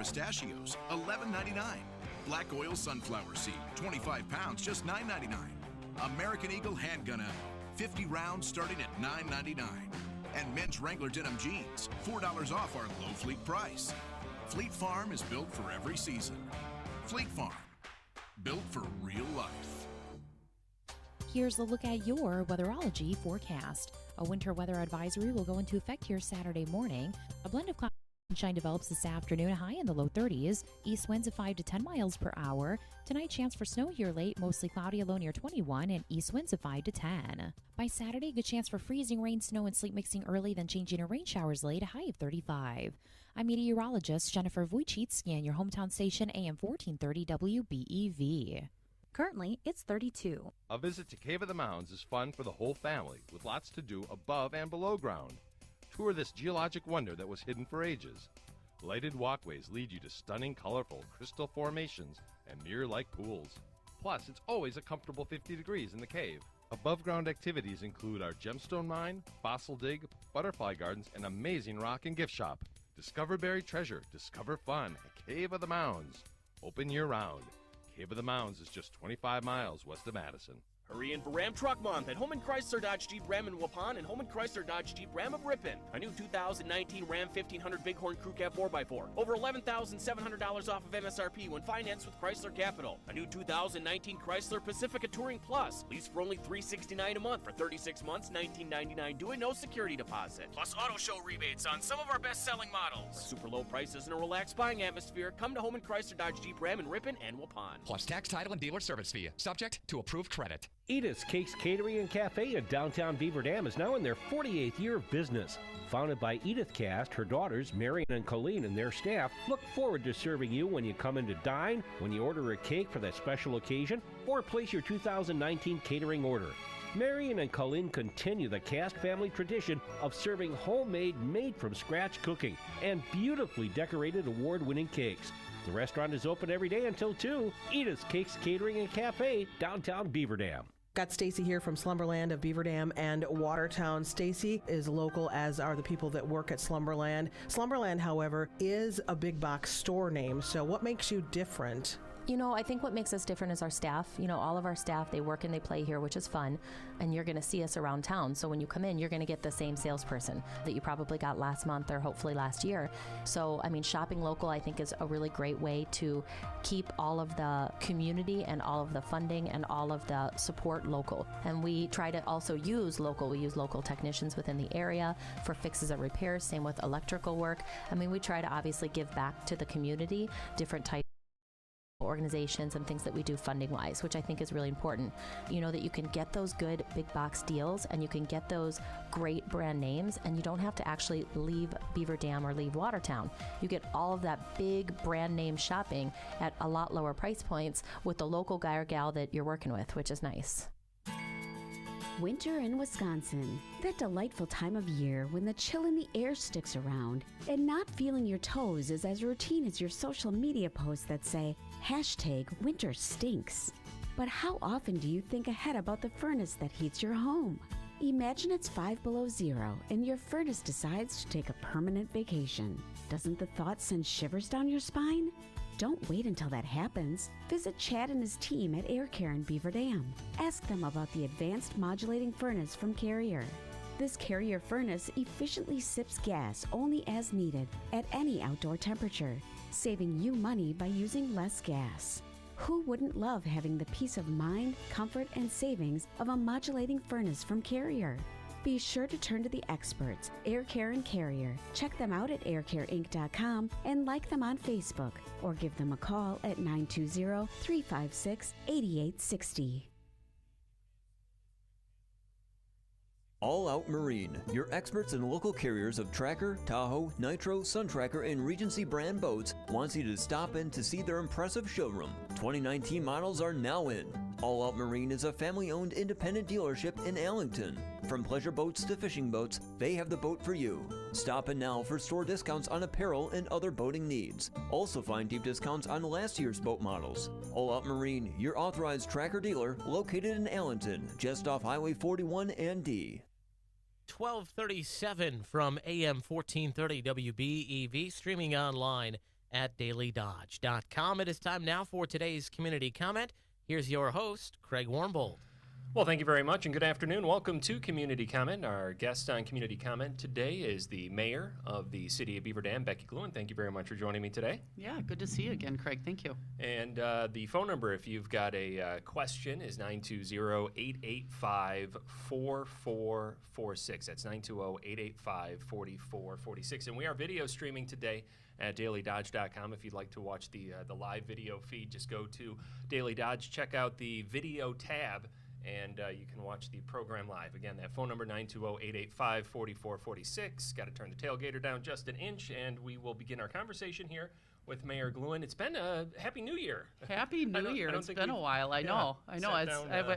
pistachios, $11.99. Black oil sunflower seed, 25 pounds, just $9.99. American Eagle handgun ammo, 50 rounds starting at $9.99. And men's Wrangler denim jeans, $4 off our low fleet price. Fleet Farm is built for every season. Fleet Farm, built for real life. Here's a look at your Weatherology forecast. A winter weather advisory will go into effect here Saturday morning. A blend of cloud and sunshine develops this afternoon, high in the low 30s. East winds of 5 to 10 miles per hour. Tonight, chance for snow here late, mostly cloudy, a low near 21, and east winds of 5 to 10. By Saturday, good chance for freezing rain, snow, and sleet mixing early, then changing to rain showers late, a high of 35. I'm meteorologist Jennifer Vujicic. Scan your hometown station, AM 1430 WBEV. Currently, it's 32. A visit to Cave of the Mounds is fun for the whole family, with lots to do above and below ground. Tour this geologic wonder that was hidden for ages. Lighted walkways lead you to stunning, colorful crystal formations and mirror-like pools. Plus, it's always a comfortable 50 degrees in the cave. Above-ground activities include our gemstone mine, fossil dig, butterfly gardens, and amazing rock and gift shop. Discover buried treasure, discover fun at Cave of the Mounds. Open year-round. Cave of the Mounds is just 25 miles west of Madison. Hurry in for Ram Truck Month at Holman Chrysler Dodge Jeep Ram in Waupun and Holman Chrysler Dodge Jeep Ram of Ripon. A new 2019 Ram 1500 Bighorn Crew Cab 4x4. Over $11,700 off of MSRP when financed with Chrysler Capital. A new 2019 Chrysler Pacifica Touring Plus. Lease for only $369 a month for 36 months, $19.99 due and no security deposit. Plus auto show rebates on some of our best-selling models. For super low prices and a relaxed buying atmosphere, come to Holman Chrysler Dodge Jeep Ram in Ripon and Waupun. Plus tax, title, and dealer service fee. Subject to approved credit. Edith's Cakes Catering and Cafe in downtown Beaver Dam is now in their 48th year of business. Founded by Edith Cast, her daughters, Marion and Colleen, and their staff look forward to serving you when you come in to dine, when you order a cake for that special occasion, or place your 2019 catering order. Marion and Colleen continue the Cast family tradition of serving homemade, made-from-scratch cooking and beautifully decorated award-winning cakes. The restaurant is open every day until 2. Edith's Cakes Catering and Cafe, downtown Beaver Dam. Got Stacy here from Slumberland of Beaver Dam and Watertown. Stacy is local, as are the people that work at Slumberland. Slumberland, however, is a big box store name. So what makes you different? You know, I think what makes us different is our staff. You know, all of our staff, they work and they play here, which is fun. And you're going to see us around town. So when you come in, you're going to get the same salesperson that you probably got last month or hopefully last year. So, I mean, shopping local, I think, is a really great way to keep all of the community and all of the funding and all of the support local. And we try to also use local. We use local technicians within the area for fixes and repairs. Same with electrical work. I mean, we try to obviously give back to the community, different types organizations and things that we do funding wise, which I think is really important. You know, that you can get those good big box deals and you can get those great brand names, and you don't have to actually leave Beaver Dam or leave Watertown. You get all of that big brand name shopping at a lot lower price points with the local guy or gal that you're working with, which is nice. Winter in Wisconsin, that delightful time of year when the chill in the air sticks around and not feeling your toes is as routine as your social media posts that say, #winter stinks. But how often do you think ahead about the furnace that heats your home? Imagine it's 5 below zero and your furnace decides to take a permanent vacation. Doesn't the thought send shivers down your spine? Don't wait until that happens. Visit Chad and his team at Air Care in Beaver Dam. Ask them about the advanced modulating furnace from Carrier. This Carrier furnace efficiently sips gas only as needed at any outdoor temperature, saving you money by using less gas. Who wouldn't love having the peace of mind, comfort, and savings of a modulating furnace from Carrier? Be sure to turn to the experts, Air Care and Carrier. Check them out at aircareinc.com and like them on Facebook, or give them a call at 920-356-8860. All Out Marine, your experts and local carriers of Tracker, Tahoe, Nitro, Sun Tracker, and Regency brand boats, wants you to stop in to see their impressive showroom. 2019 models are now in. All Out Marine is a family-owned independent dealership in Allington. From pleasure boats to fishing boats, they have the boat for you. Stop in now for store discounts on apparel and other boating needs. Also find deep discounts on last year's boat models. All Out Marine, your authorized Tracker dealer, located in Allington, just off Highway 41 and D. 1237 from AM 1430 WBEV, streaming online at dailydodge.com. It is time now for today's community comment. Here's your host, Craig Warmbold. Well, thank you very much, and good afternoon. Welcome to Community Comment. Our guest on Community Comment today is the mayor of the city of Beaver Dam, Becky Gluen. Thank you very much for joining me today. Yeah, good to see you again, Craig. Thank you. And the phone number, if you've got a question, is 920-885-4446. That's 920-885-4446. And we are video streaming today at dailydodge.com. If you'd like to watch the live video feed, just go to Daily Dodge, check out the video tab, and you can watch the program live. Again, that phone number, 920-885-4446. Got to turn the tailgater down just an inch, and we will begin our conversation here with Mayor Gluen. It's been a Happy New Year. Happy New Year. It's been a while. I know.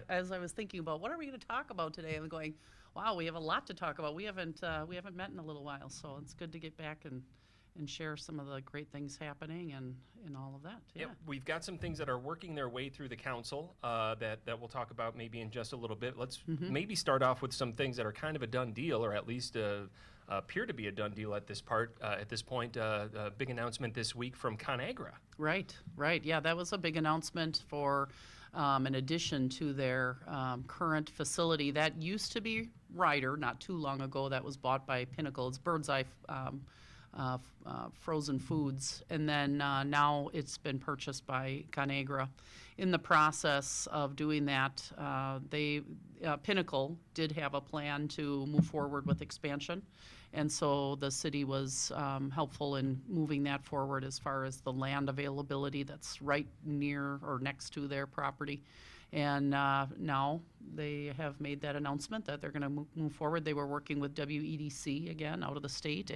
As I was thinking about what are we going to talk about today, I'm going, wow, we have a lot to talk about. We haven't met in a little while, so it's good to get back and share some of the great things happening and all of that. Yeah. We've got some things that are working their way through the council that we'll talk about maybe in just a little bit. Let's maybe start off with some things that are kind of a done deal, or at least appear to be a done deal at this point. A big announcement this week from ConAgra. Right. Yeah, that was a big announcement for an addition to their current facility that used to be Ryder not too long ago. That was bought by Pinnacle. It's Bird's Eye Frozen Foods, and then now it's been purchased by ConAgra. In the process of doing that, Pinnacle did have a plan to move forward with expansion, and so the city was helpful in moving that forward as far as the land availability that's right near or next to their property. And now they have made that announcement that they're going to move forward. They were working with WEDC again out of the state,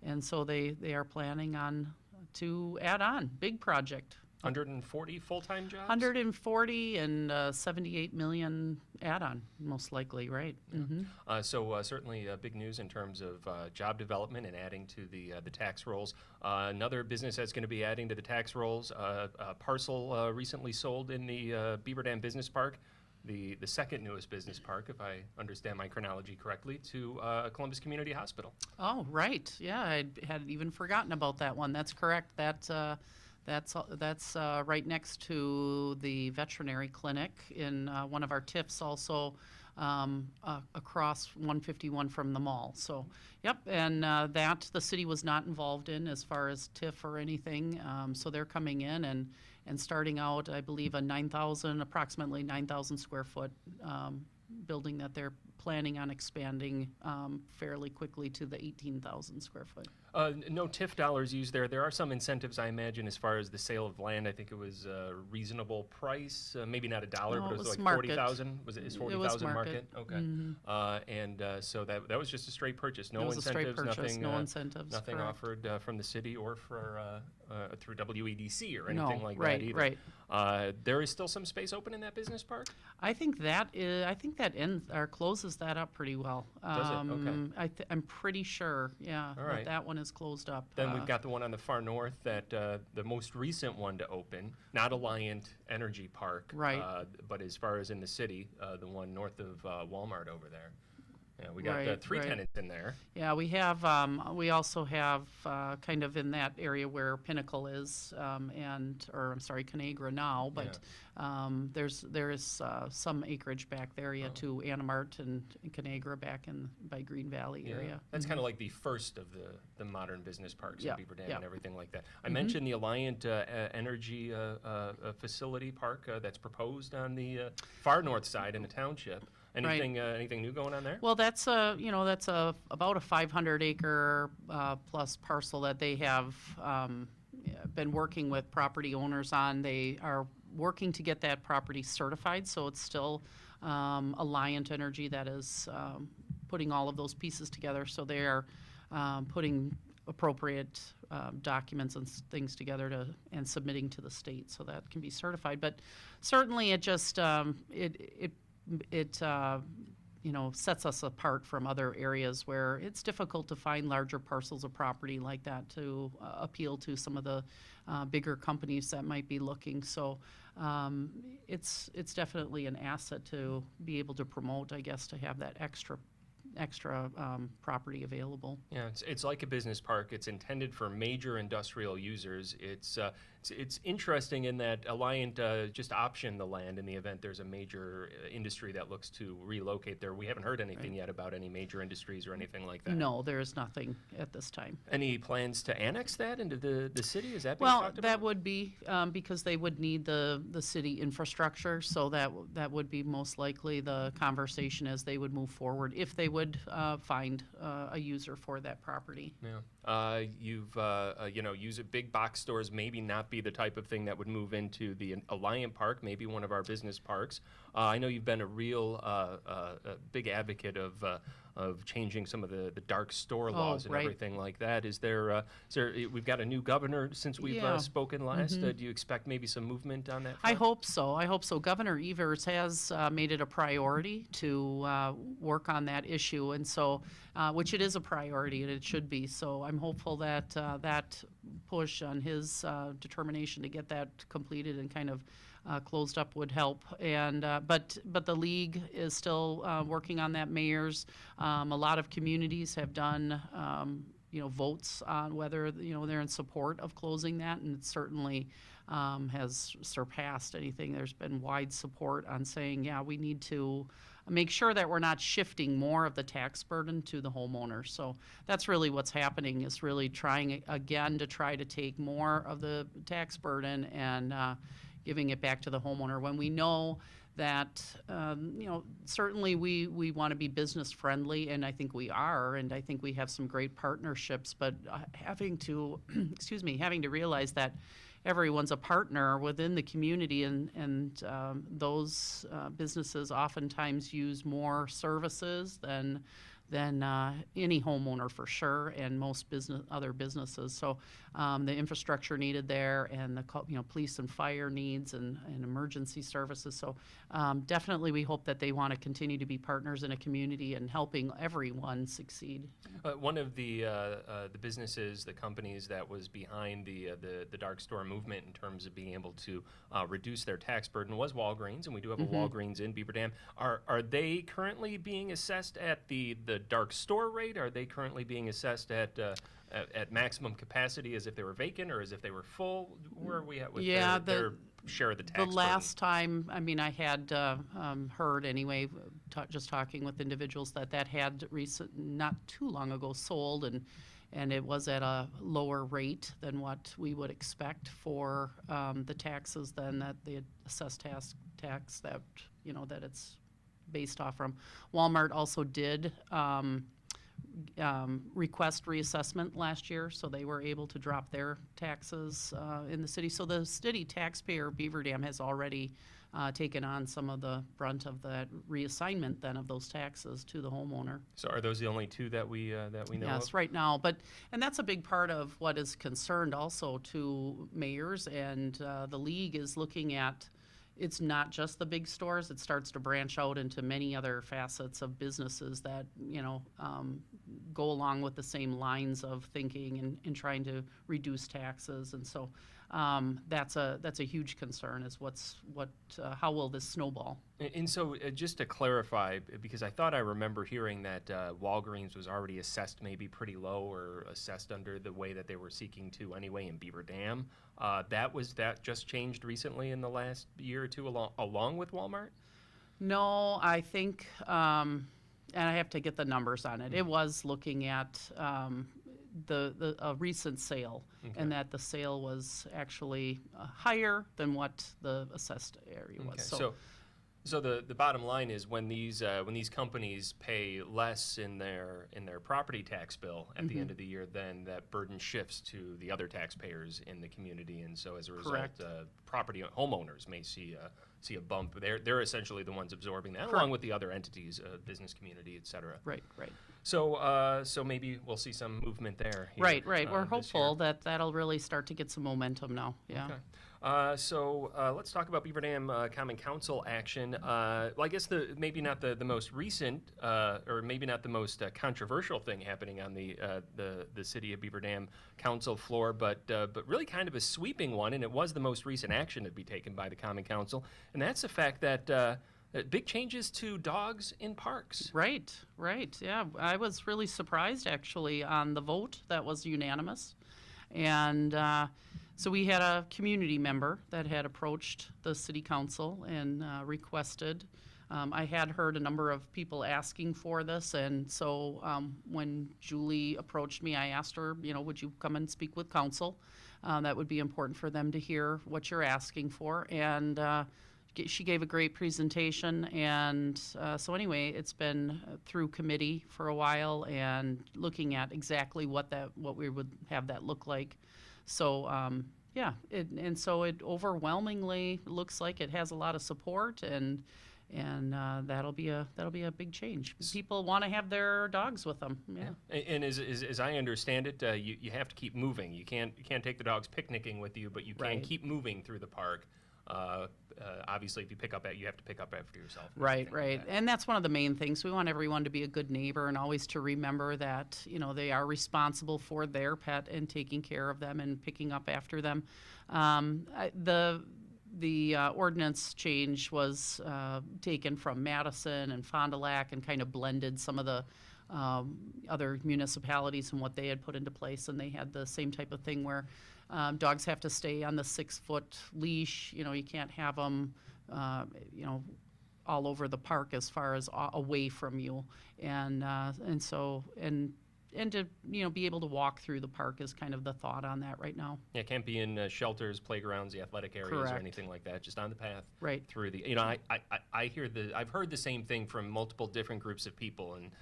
and so they are planning on to add on big project. 140 full-time jobs? 140 and 78 million add-on, most likely, right? Yeah. So certainly big news in terms of job development and adding to the tax rolls. Another business that's going to be adding to the tax rolls, a parcel recently sold in the Beaver Dam Business Park, the second newest business park, if I understand my chronology correctly, to Columbus Community Hospital. Oh, right. Yeah, I had even forgotten about that one. That's correct. That's right next to the veterinary clinic in one of our TIFs, also across 151 from the mall. So, yep, and that the city was not involved in as far as TIF or anything. So they're coming in and starting out, I believe, approximately 9,000 square foot building that they're planning on expanding fairly quickly to the 18,000 square foot. No TIF dollars used there. There are some incentives, I imagine, as far as the sale of land. I think it was a reasonable price, maybe not $1, but it was like 40,000. Is 40,000 market? Okay. So that was just a straight purchase. No incentives. Nothing offered from the city or through WEDC or anything like that either. Right. There is still some space open in that business park? I think that ends or closes that up pretty well. Does it? Okay. I'm pretty sure, yeah, all right. that one is closed up. Then we've got the one on the far north, that the most recent one to open, not Alliant Energy Park, right? But as far as in the city, the one north of Walmart over there. Yeah, we got 3 tenants in there. Yeah, we have. We also have kind of in that area where Pinnacle is, ConAgra now, but there is some acreage back there to Anamart and ConAgra back by Green Valley area. That's kind of like the first of the modern business parks in Beaver Dam and everything like that. I mentioned the Alliant Energy facility park that's proposed on the far north side in the township. Anything new going on there? Well, that's about a 500 acre plus parcel that they have been working with property owners on. They are working to get that property certified, so it's still Alliant Energy that is putting all of those pieces together. So they are putting appropriate documents and things together and submitting to the state so that can be certified. But certainly, it just it sets us apart from other areas where it's difficult to find larger parcels of property like that to appeal to some of the bigger companies that might be looking. So it's definitely an asset to be able to promote, I guess, to have that extra extra property available. Yeah, it's like a business park. It's intended for major industrial users. It's interesting in that Alliant just optioned the land in the event there's a major industry that looks to relocate there. We haven't heard anything yet about any major industries or anything like that. No, there is nothing at this time. Any plans to annex that into the city? Is that being talked about? That would be because they would need the city infrastructure, so that would be most likely the conversation as they would move forward, if they would find a user for that property. Yeah. Use it. Big box stores maybe not be the type of thing that would move into the Alliant Park, maybe one of our business parks. I know you've been a real big advocate of changing some of the dark store laws and everything like that. Is there we've got a new governor since we've spoken last. Do you expect maybe some movement on that front? I hope so. Governor Evers has made it a priority to work on that issue, and so which it is a priority, and it should be. So I'm hopeful that that push on his determination to get that completed and kind of closed up would help. And but the league is still working on that. Mayors, a lot of communities have done votes on whether they're in support of closing that, and it certainly has surpassed anything. There's been wide support on saying, we need to make sure that we're not shifting more of the tax burden to the homeowner. So that's really what's happening, is really trying again to try to take more of the tax burden and giving it back to the homeowner, when we know that certainly we want to be business friendly, and I think we are, and I think we have some great partnerships, but having to having to realize that everyone's a partner within the community, and those businesses oftentimes use more services than any homeowner for sure, and most other businesses. So the infrastructure needed there, and the police and fire needs, and emergency services. So definitely we hope that they want to continue to be partners in a community and helping everyone succeed. One of the businesses, the companies that was behind the dark store movement in terms of being able to reduce their tax burden was Walgreens, and we do have a Walgreens in Beaver Dam. Are they currently being assessed at the dark store rate? Are they currently being assessed at maximum capacity, as if they were vacant or as if they were full? Where are we at with their share of the tax burden? The last time, I had heard anyway, just talking with individuals, that had not too long ago sold, and it was at a lower rate than what we would expect for the taxes than that the assessed tax that that it's based off from. Walmart also did request reassessment last year, so they were able to drop their taxes in the city. So the city taxpayer, Beaver Dam, has already taken on some of the brunt of that reassignment then of those taxes to the homeowner. So are those the only two that we know of? Yes, right now. And that's a big part of what is concerned also to mayors, and the league is looking at. It's not just the big stores. It starts to branch out into many other facets of businesses that go along with the same lines of thinking and trying to reduce taxes. And so that's a huge concern, is how will this snowball? And so just to clarify, because I thought I remember hearing that Walgreens was already assessed maybe pretty low, or assessed under the way that they were seeking to anyway in Beaver Dam. That just changed recently in the last year or two along with Walmart? No, I think, and I have to get the numbers on it. It was looking at a recent sale, and that the sale was actually higher than what the assessed area was. Okay. So the bottom line is, when these companies pay less in their property tax bill at the end of the year, then that burden shifts to the other taxpayers in the community, and so as a result, property homeowners may see a bump. They're essentially the ones absorbing that, along with the other entities, business community, et cetera. Right. So maybe we'll see some movement there. Right. We're hopeful that that'll really start to get some momentum now. Yeah. Okay. So let's talk about Beaver Dam Common Council action. Well, I guess maybe not the most recent, or maybe not the most controversial thing happening on the City of Beaver Dam Council floor, but really kind of a sweeping one, and it was the most recent action to be taken by the Common Council, and that's the fact that big changes to dogs in parks. Right. Yeah, I was really surprised actually on the vote that was unanimous, and so we had a community member that had approached the city council and requested. I had heard a number of people asking for this, and so when Julie approached me, I asked her, would you come and speak with council? That would be important for them to hear what you're asking for, and she gave a great presentation, and so anyway, it's been through committee for a while and looking at exactly what we would have that look like. So and so it overwhelmingly looks like it has a lot of support, and that'll be a big change. People want to have their dogs with them. Yeah. And as I understand it, you have to keep moving. You can't take the dogs picnicking with you, but you can keep moving through the park. Obviously, if you you have to pick up after yourself. Right. And that's one of the main things. We want everyone to be a good neighbor and always to remember that, they are responsible for their pet and taking care of them and picking up after them. The ordinance change was taken from Madison and Fond du Lac and kind of blended some of the other municipalities and what they had put into place, and they had the same type of thing where dogs have to stay on the 6-foot leash. You can't have them, all over the park as far as away from you, and to be able to walk through the park is kind of the thought on that right now. Yeah, it can't be in shelters, playgrounds, the athletic areas, Correct. Or anything like that. Just on the path, right through the. I've heard the same thing from multiple different groups of people, and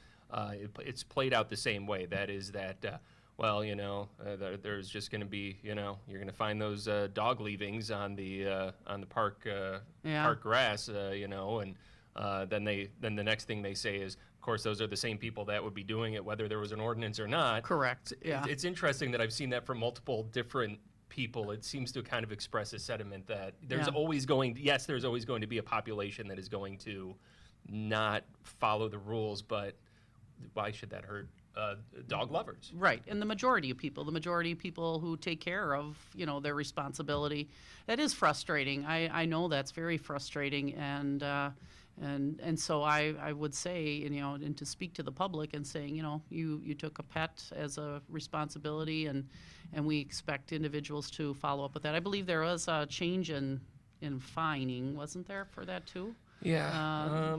it's played out the same way. That is that. There's just going to be, you're going to find those dog leavings on the park park grass, and then the next thing they say is, of course, those are the same people that would be doing it whether there was an ordinance or not. Correct. Yeah. It's interesting that I've seen that from multiple different people. It seems to kind of express a sentiment that there's always going to be a population that is going to not follow the rules, but why should that hurt dog lovers? Right, and the majority of people who take care of, their responsibility, that is frustrating. I know that's very frustrating, and so I would say, and to speak to the public and saying, you took a pet as a responsibility, and we expect individuals to follow up with that. I believe there was a change in fining, wasn't there, for that too? Yeah.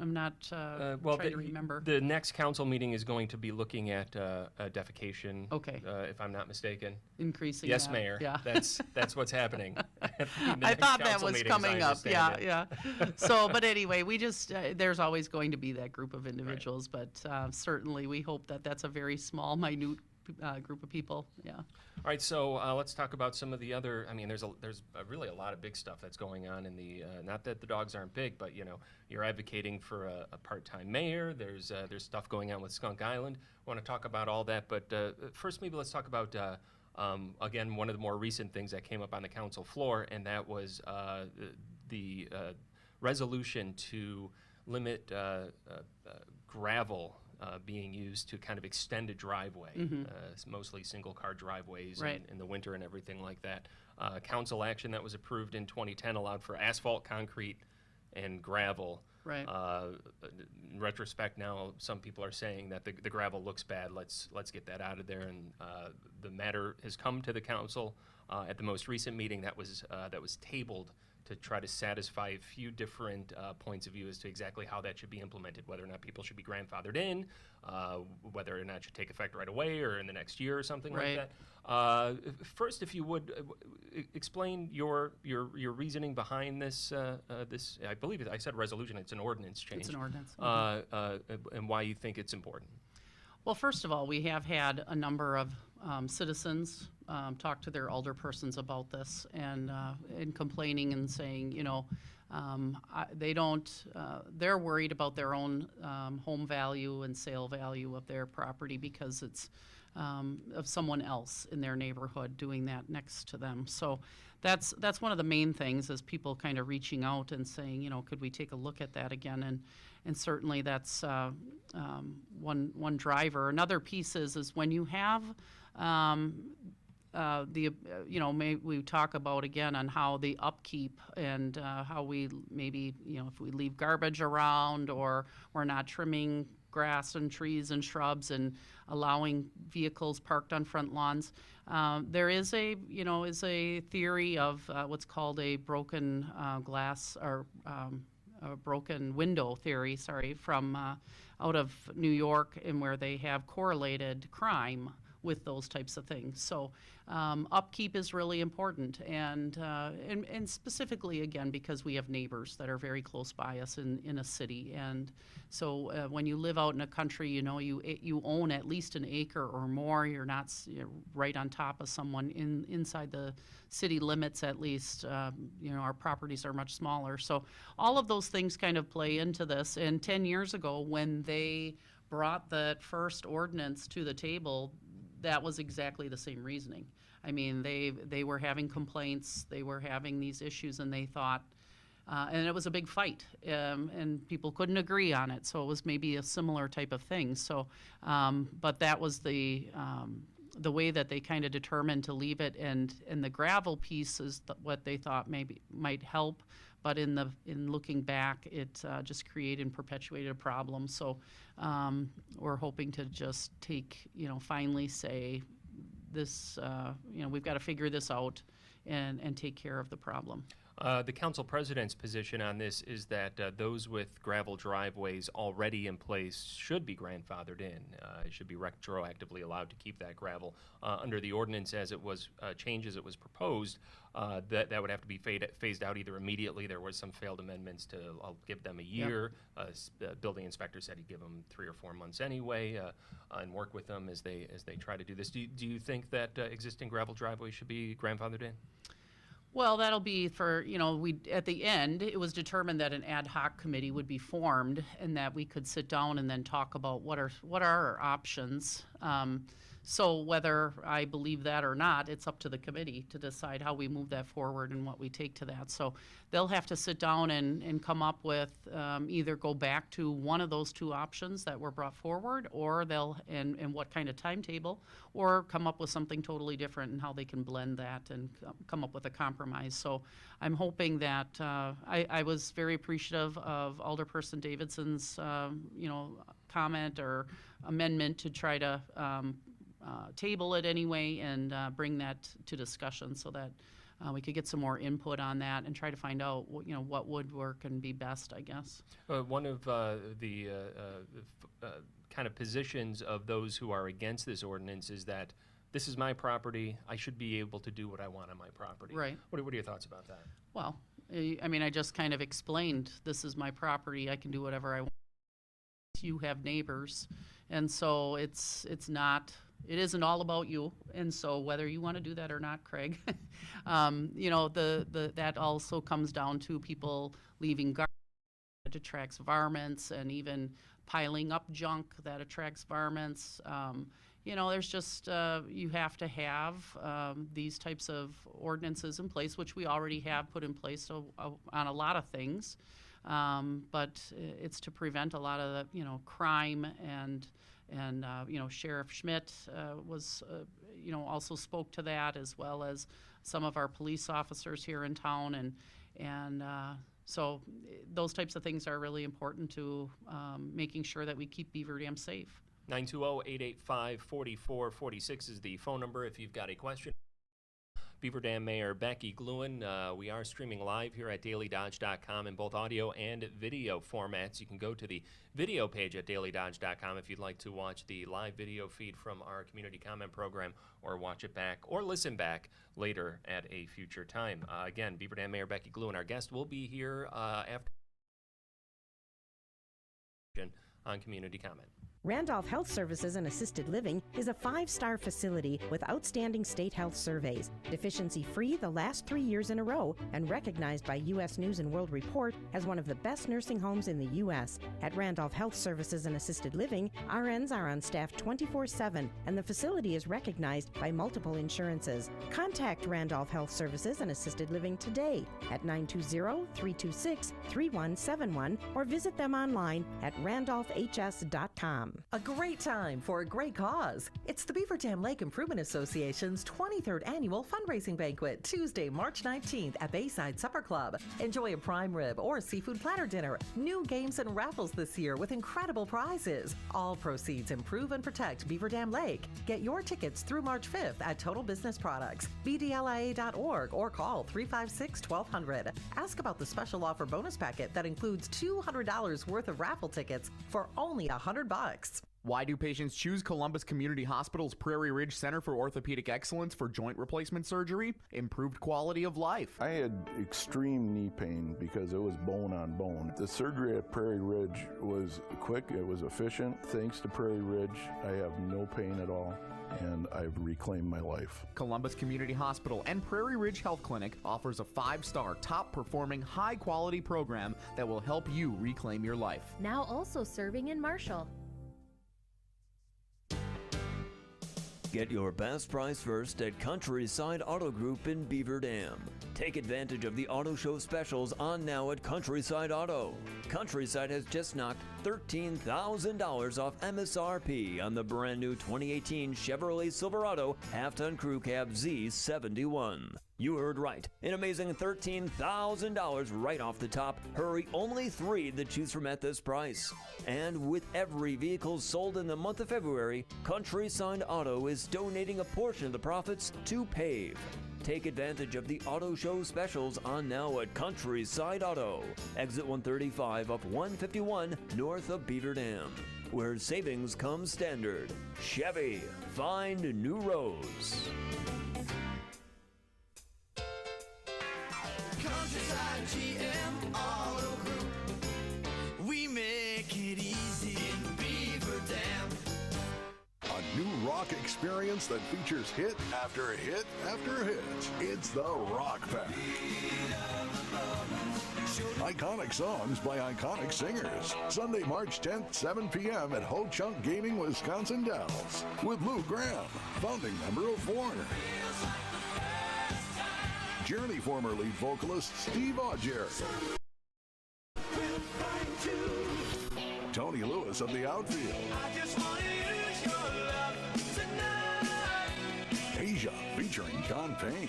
I'm not trying to remember. The next council meeting is going to be looking at defecation. Okay. If I'm not mistaken. Increasing. Yes, that. Mayor. Yeah. That's what's happening. I thought that was coming up. Yeah. So, but anyway, we just there's always going to be that group of individuals, right. But certainly we hope that that's a very small, minute group of people. Yeah. All right, so let's talk about some of the other. I mean, there's really a lot of big stuff that's going on in the. Not that the dogs aren't big, but you're advocating for a part-time mayor. There's stuff going on with Skunk Island. I want to talk about all that, but first maybe let's talk about again one of the more recent things that came up on the council floor, and that was the resolution to limit gravel. Being used to kind of extend a driveway, it's mostly single-car driveways in the winter and everything like that. Council action that was approved in 2010 allowed for asphalt, concrete, and gravel. Right. In retrospect, now some people are saying that the gravel looks bad. Let's get that out of there. And the matter has come to the council at the most recent meeting that was tabled to try to satisfy a few different points of view as to exactly how that should be implemented, whether or not people should be grandfathered in, whether or not it should take effect right away or in the next year or something like that. First, if you would explain your reasoning behind this, I believe I said resolution, it's an ordinance change. It's an ordinance. And why you think it's important. Well, first of all, we have had a number of citizens talk to their elder persons about this and complaining and saying, they're worried about their own home value and sale value of their property because it's of someone else in their neighborhood doing that next to them. So that's one of the main things is people kind of reaching out and saying, could we take a look at that again? And certainly that's one driver. Another piece is when you have we talk about again on how the upkeep and how we maybe, if we leave garbage around or we're not trimming grass and trees and shrubs and allowing vehicles parked on front lawns. There is a theory of what's called a broken glass or a broken window theory, from out of New York, and where they have correlated crime with those types of things. So upkeep is really important, and specifically, again, because we have neighbors that are very close by us in a city. And so when you live out in a country, you own at least an acre or more. You're not right on top of someone inside the city limits, at least. Our properties are much smaller. So all of those things kind of play into this. And 10 years ago, when they brought that first ordinance to the table, that was exactly the same reasoning. I mean, they were having complaints, they were having these issues, and they thought, and it was a big fight, and people couldn't agree on it. So it was maybe a similar type of thing. So, but that was the way that they kind of determined to leave it, and the gravel piece is what they thought maybe might help. But in looking back, it just created and perpetuated a problem. So we're hoping to just finally say this, we've got to figure this out and take care of the problem. The council president's position on this is that those with gravel driveways already in place should be grandfathered in. It should be retroactively allowed to keep that gravel. Under the ordinance as it was changed as it was proposed, that would have to be phased out either immediately. There was some failed amendments to give them a year. Yep. The building inspector said he'd give them 3 or 4 months anyway, and work with them as they try to do this. Do you think that existing gravel driveways should be grandfathered in? Well, that'll be for, at the end, it was determined that an ad hoc committee would be formed and that we could sit down and then talk about what are our options. So whether I believe that or not, it's up to the committee to decide how we move that forward and what we take to that. So they'll have to sit down and come up with either go back to one of those 2 options that were brought forward, or and what kind of timetable, or come up with something totally different and how they can blend that and come up with a compromise. So I'm hoping that I was very appreciative of Alderperson Davidson's comment or amendment to try to table it anyway and bring that to discussion so that we could get some more input on that and try to find out what would work and be best, I guess. One of the kind of positions of those who are against this ordinance is that this is my property. I should be able to do what I want on my property. Right. What are your thoughts about that? Well, I mean, I just kind of explained this is my property. I can do whatever I want. You have neighbors, and so it isn't all about you. And so whether you want to do that or not, Craig, that also comes down to people leaving garbage that attracts varmints, and even piling up junk that attracts varmints. There's just, you have to have these types of ordinances in place, which we already have put in place on a lot of things. But it's to prevent a lot of the, crime and Sheriff Schmidt was, also spoke to that, as well as some of our police officers here in town. And so those types of things are really important to making sure that we keep Beaver Dam safe. 920-885-4446 is the phone number if you've got a question. Beaver Dam Mayor Becky Gluen. We are streaming live here at dailydodge.com in both audio and video formats. You can go to the video page at dailydodge.com if you'd like to watch the live video feed from our community comment program, or watch it back or listen back later at a future time. Again, Beaver Dam Mayor Becky Gluen, our guest, will be here after on community comment. Randolph Health Services and Assisted Living is a 5-star facility with outstanding state health surveys, deficiency-free the last 3 years in a row, and recognized by U.S. News & World Report as one of the best nursing homes in the U.S. At Randolph Health Services and Assisted Living, RNs are on staff 24/7, and the facility is recognized by multiple insurances. Contact Randolph Health Services and Assisted Living today at 920-326-3171 or visit them online at randolphhs.com. A great time for a great cause. It's the Beaver Dam Lake Improvement Association's 23rd annual fundraising banquet, Tuesday, March 19th at Bayside Supper Club. Enjoy a prime rib or seafood platter dinner. New games and raffles this year with incredible prizes. All proceeds improve and protect Beaver Dam Lake. Get your tickets through March 5th at Total Business Products, bdlia.org, or call 356-1200. Ask about the special offer bonus packet that includes $200 worth of raffle tickets for only $100. Why do patients choose Columbus Community Hospital's Prairie Ridge Center for Orthopedic Excellence for joint replacement surgery? Improved quality of life. I had extreme knee pain because it was bone on bone. The surgery at Prairie Ridge was quick, it was efficient. Thanks to Prairie Ridge, I have no pain at all, and I've reclaimed my life. Columbus Community Hospital and Prairie Ridge Health Clinic offers a 5-star, top-performing, high-quality program that will help you reclaim your life. Now also serving in Marshall. Get your best price first at Countryside Auto Group in Beaver Dam. Take advantage of the auto show specials on now at Countryside Auto. Countryside has just knocked $13,000 off MSRP on the brand new 2018 Chevrolet Silverado half-ton crew cab Z71. You heard right. An amazing $13,000 right off the top. Hurry, only 3 to choose from at this price. And with every vehicle sold in the month of February, Countryside Auto is donating a portion of the profits to PAVE. Take advantage of the auto show specials on now at Countryside Auto. Exit 135 up 151 north of Beaver Dam. Where savings come standard. Chevy, find new roads. Countryside GM Auto Group. We make it easy in Beaver Dam. A new rock experience that features hit after hit after hit. It's the Rock Pack. Iconic songs by iconic singers. Sunday, March 10th, 7 p.m. at Ho Chunk Gaming, Wisconsin Dells. With Lou Graham, founding member of Foreigner. Journey former lead vocalist Steve Auger. Tony Lewis of the Outfield. Asia featuring John Payne.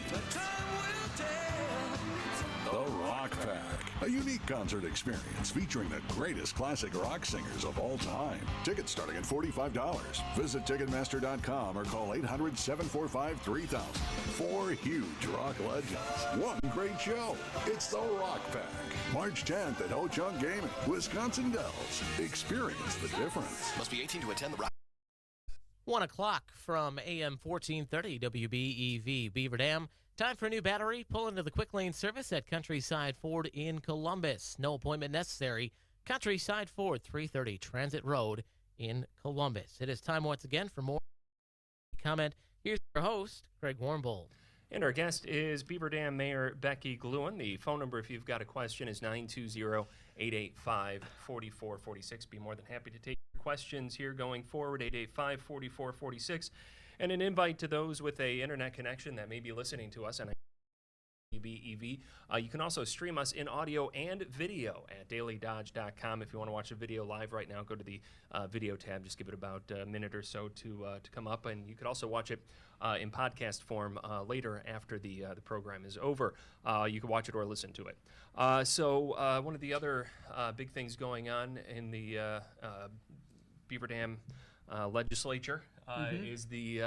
The Rock Pack, a unique concert experience featuring the greatest classic rock singers of all time. Tickets starting at $45. Visit Ticketmaster.com or call 800-745-3000. 4 huge rock legends, 1 great show. It's the Rock Pack. March 10th at Ho Chunk Gaming, Wisconsin Dells. Experience the difference. Must be 18 to attend the Rock. 1 o'clock from AM 1430 WBEV Beaver Dam. Time for a new battery. Pull into the quick lane service at Countryside Ford in Columbus. No appointment necessary. Countryside Ford, 330 Transit Road in Columbus. It is time once again for more comment. Here's your host, Craig Warmbold. And our guest is Beaver Dam Mayor Becky Gluen. The phone number, if you've got a question, is 920-885-4446. Be more than happy to take your questions here going forward, 885-4446. And an invite to those with a internet connection that may be listening to us on WBEV. You can also stream us in audio and video at dailydodge.com. If you want to watch a video live right now, go to the video tab. Just give it about a minute or so to come up. And you could also watch it in podcast form later after the program is over. You can watch it or listen to it. So one of the other big things going on in the Beaver Dam legislature is the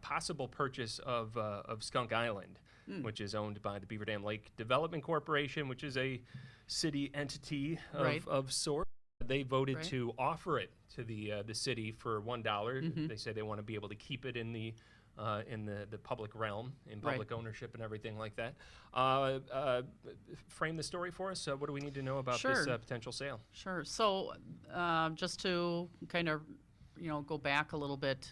possible purchase of Skunk Island, which is owned by the Beaver Dam Lake Development Corporation, which is a city entity of sorts. They voted to offer it to the city for $1. They say they want to be able to keep it in the public realm, in public ownership and everything like that. Frame the story for us. What do we need to know about this potential sale? Sure. So just to kind of go back a little bit.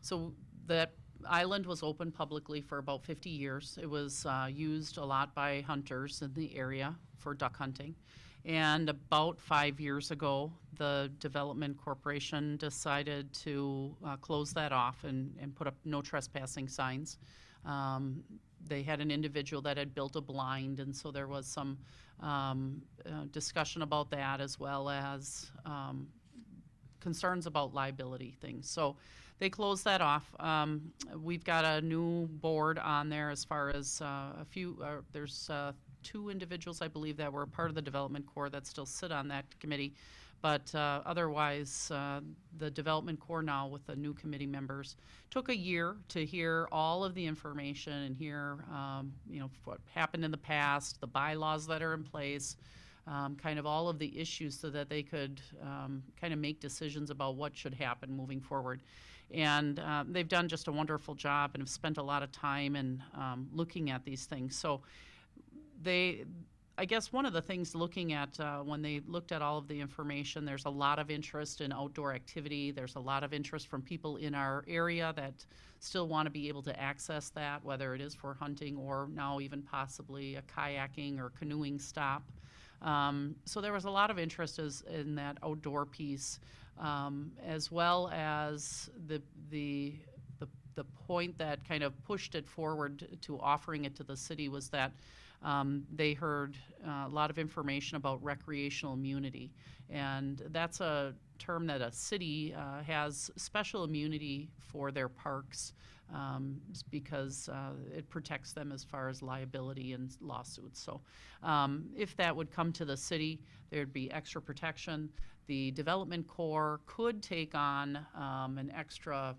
So that island was open publicly for about 50 years. It was used a lot by hunters in the area for duck hunting. And about 5 years ago, the Development Corporation decided to close that off and put up no trespassing signs. They had an individual that had built a blind, and so there was some discussion about that, as well as concerns about liability things. So they closed that off. We've got a new board on there as far as there's 2 individuals, I believe, that were part of the development core that still sit on that committee. But otherwise, the development core now with the new committee members took a year to hear all of the information and hear, what happened in the past, the bylaws that are in place, kind of all of the issues so that they could kind of make decisions about what should happen moving forward. And they've done just a wonderful job and have spent a lot of time in looking at these things. So I guess one of the things looking at when they looked at all of the information, there's a lot of interest in outdoor activity. There's a lot of interest from people in our area that still want to be able to access that, whether it is for hunting or now even possibly a kayaking or canoeing stop. So there was a lot of interest in that outdoor piece, as well as the point that kind of pushed it forward to offering it to the city was that they heard a lot of information about recreational immunity. And that's a term that a city has special immunity for their parks because it protects them as far as liability and lawsuits. So if that would come to the city, there'd be extra protection. The development core could take on an extra,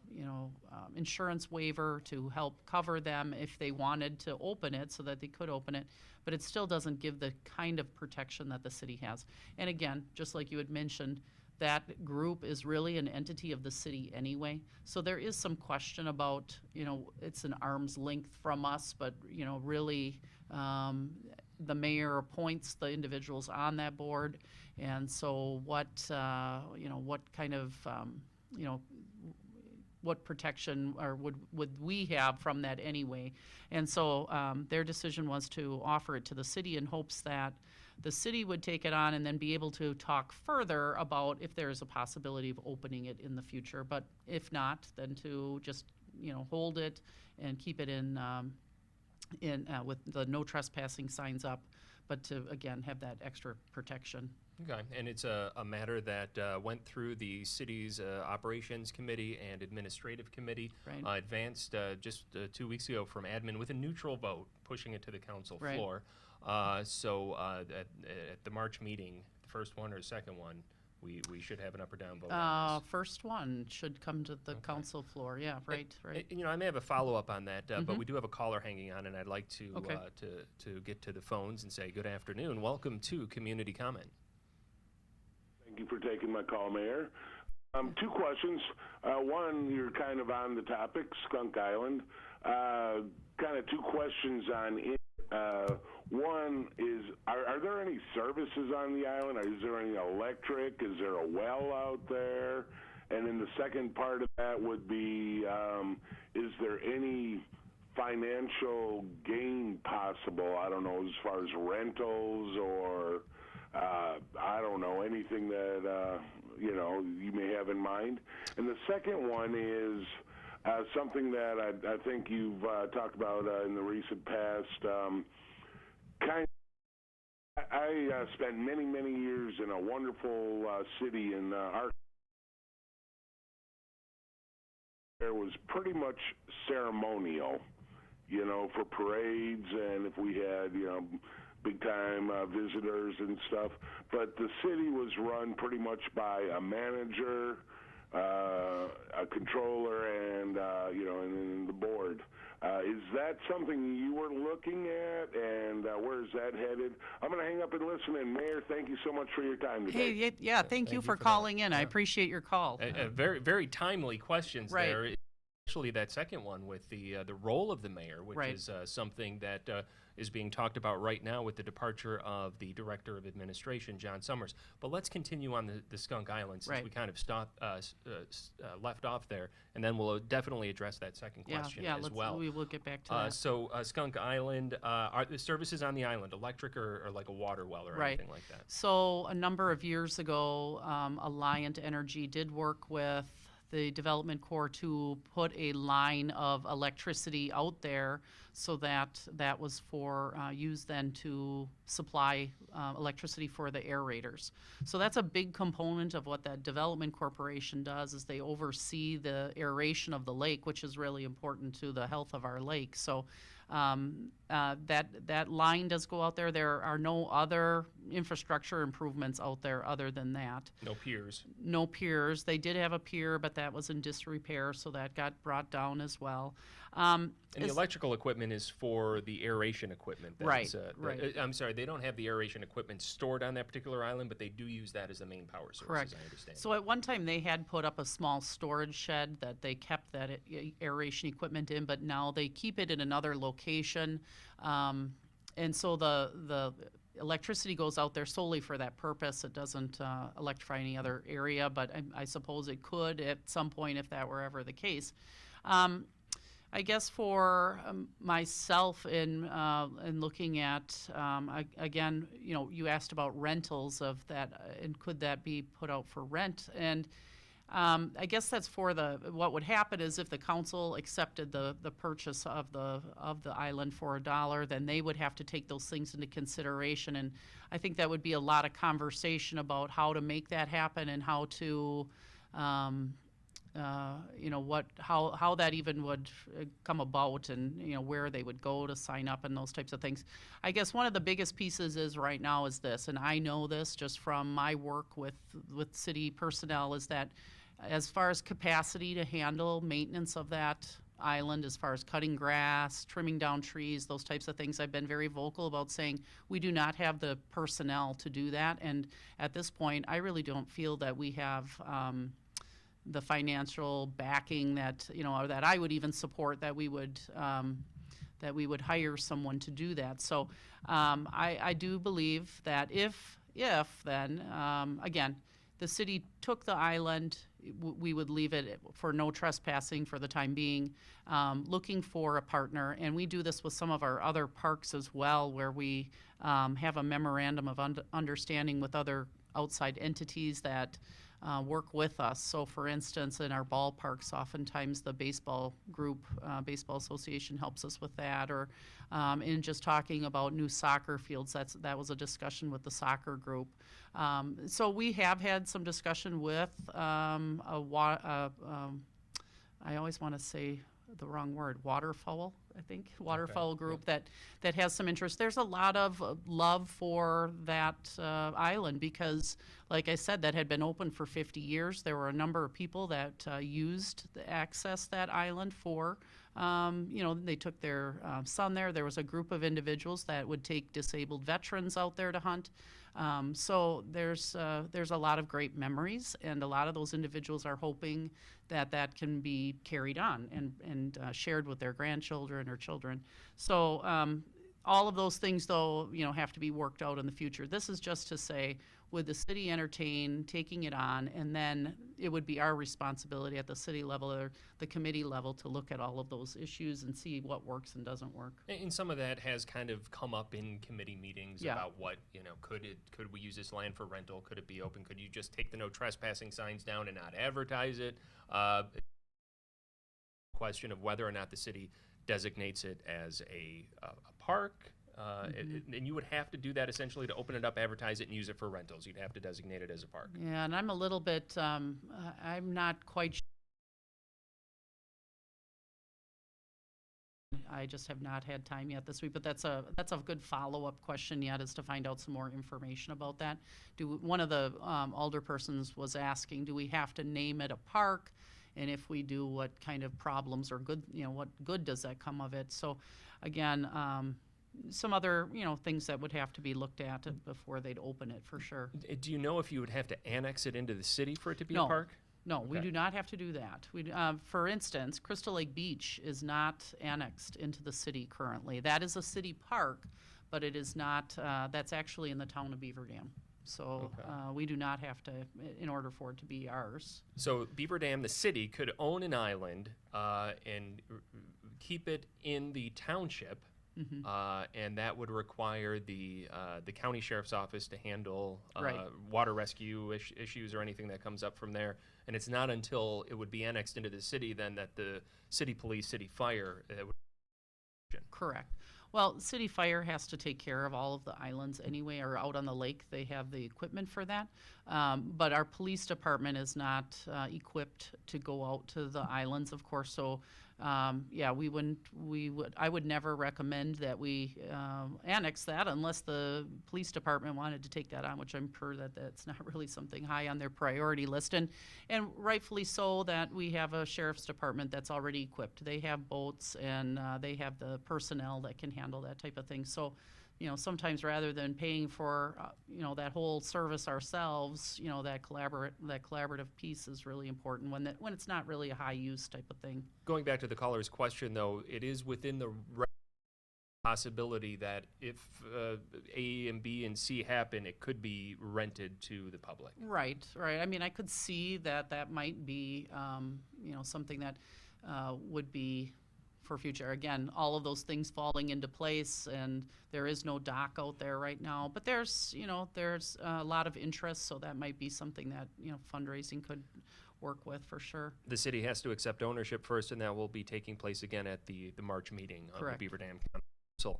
insurance waiver to help cover them if they wanted to open it so that they could open it, but it still doesn't give the kind of protection that the city has. And again, just like you had mentioned, that group is really an entity of the city anyway. So there is some question about, it's an arm's length from us, but, really the mayor appoints the individuals on that board. And so what kind of, what protection or would we have from that anyway? And so their decision was to offer it to the city in hopes that the city would take it on and then be able to talk further about if there is a possibility of opening it in the future. But if not, then to just, hold it and keep it in with the no trespassing signs up, but to, again, have that extra protection. Okay, and it's a matter that went through the city's operations committee and administrative committee, right. Advanced just 2 weeks ago from admin with a neutral vote, pushing it to the council right. floor. So at the March meeting, the first one or second one, we should have an up or down vote. First one should come to the council floor. Yeah, right. I may have a follow-up on that, but we do have a caller hanging on, and I'd like to to get to the phones and say good afternoon. Welcome to Community Comment. Thank you for taking my call, Mayor. 2 questions. One, you're kind of on the topic, Skunk Island. Kind of 2 questions on it. One is, are there any services on the island? Is there any electric? Is there a well out there? And then the second part of that would be, is there any financial gain possible? I don't know, as far as rentals or, I don't know, anything that, you may have in mind. And the second one is something that I think you've talked about in the recent past. I spent many, many years in a wonderful city in Arkansas. There was pretty much ceremonial, for parades and if we had, big-time visitors and stuff. But the city was run pretty much by a manager, a controller, and, and then the board. Is that something you were looking at, and where is that headed? I'm going to hang up and listen, and Mayor, thank you so much for your time today. Hey, yeah, thank you for calling in. I appreciate your call. Very, very timely questions there. Especially that second one with the role of the mayor, which is something that is being talked about right now with the departure of the Director of Administration, John Summers. But let's continue on the Skunk Island since we kind of left off there, and then we'll definitely address that second question as well. We will get back to that. So Skunk Island, are the services on the island electric or like a water well or anything like that? So a number of years ago, Alliant Energy did work with the Development Corps to put a line of electricity out there, so that was for used then to supply electricity for the aerators. So that's a big component of what that Development Corporation does, is they oversee the aeration of the lake, which is really important to the health of our lake. So that line does go out there. There are no other infrastructure improvements out there other than that. No piers. No piers. They did have a pier, but that was in disrepair, so that got brought down as well. And the electrical equipment is for the aeration equipment. Right, right. I'm sorry, they don't have the aeration equipment stored on that particular island, but they do use that as the main power source, Correct. as I understand. So at one time they had put up a small storage shed that they kept that aeration equipment in, but now they keep it in another location. And so the electricity goes out there solely for that purpose. It doesn't electrify any other area, but I suppose it could at some point if that were ever the case. I guess for myself in looking at, again, you asked about rentals of that, and could that be put out for rent? And I guess that's for what would happen is if the council accepted the purchase of the island for $1, then they would have to take those things into consideration. And I think that would be a lot of conversation about how to make that happen and how to, how that even would come about, and where they would go to sign up and those types of things. I guess one of the biggest pieces is right now is this, and I know this just from my work with city personnel, is that as far as capacity to handle maintenance of that island, as far as cutting grass, trimming down trees, those types of things, I've been very vocal about saying we do not have the personnel to do that. And at this point, I really don't feel that we have the financial backing that, or that I would even support that we would hire someone to do that. So I do believe that if then, again, the city took the island, we would leave it for no trespassing for the time being, looking for a partner. And we do this with some of our other parks as well, where we have a memorandum of understanding with other outside entities that work with us. So for instance, in our ballparks, oftentimes the baseball group, Baseball Association helps us with that, or in just talking about new soccer fields, that was a discussion with the soccer group. So we have had some discussion with I always want to say the wrong word, waterfowl, I think, waterfowl group that has some interest. There's a lot of love for that island because, like I said, that had been open for 50 years. There were a number of people that used the access that island for, they took their son there. There was a group of individuals that would take disabled veterans out there to hunt. So there's a lot of great memories, and a lot of those individuals are hoping that can be carried on and shared with their grandchildren or children. So all of those things, though, have to be worked out in the future. This is just to say, would the city entertain taking it on, and then it would be our responsibility at the city level or the committee level to look at all of those issues and see what works and doesn't work. And some of that has kind of come up in committee meetings about what, could we use this land for rental? Could it be open? Could you just take the no trespassing signs down and not advertise it? Question of whether or not the city designates it as a park. And you would have to do that essentially to open it up, advertise it, and use it for rentals. You'd have to designate it as a park. Yeah, and I'm a little bit, I'm not quite sure. I just have not had time yet this week, but that's a good follow-up question yet, is to find out some more information about that. One of the alderpersons was asking, do we have to name it a park? And if we do, what kind of problems or good, what good does that come of it? So again, some other, things that would have to be looked at before they'd open it, for sure. Do you know if you would have to annex it into the city for it to be a park? No, we do not have to do that. For instance, Crystal Lake Beach is not annexed into the city currently. That is a city park, but it is not, that's actually in the town of Beaver Dam. So we do not have to, in order for it to be ours. So Beaver Dam, the city, could own an island and keep it in the township, and that would require the county sheriff's office to handle Right. water rescue issues or anything that comes up from there. And it's not until it would be annexed into the city then that the city police, city fire would. Correct. Well, City Fire has to take care of all of the islands anyway, or out on the lake. They have the equipment for that. But our police department is not equipped to go out to the islands, of course. So, yeah, I would never recommend that we annex that unless the police department wanted to take that on, which I'm sure that that's not really something high on their priority list. And rightfully so that we have a sheriff's department that's already equipped. They have boats and they have the personnel that can handle that type of thing. So, sometimes rather than paying for, that whole service ourselves, that collaborative piece is really important when it's not really a high use type of thing. Going back to the caller's question, though, it is within the possibility that if A and B and C happen, it could be rented to the public. Right. I mean, I could see that might be, something that would be for future. Again, all of those things falling into place, and there is no dock out there right now. But there's a lot of interest, so that might be something that fundraising could work with for sure. The city has to accept ownership first, and that will be taking place again at the March meeting of Correct. the Beaver Dam Council.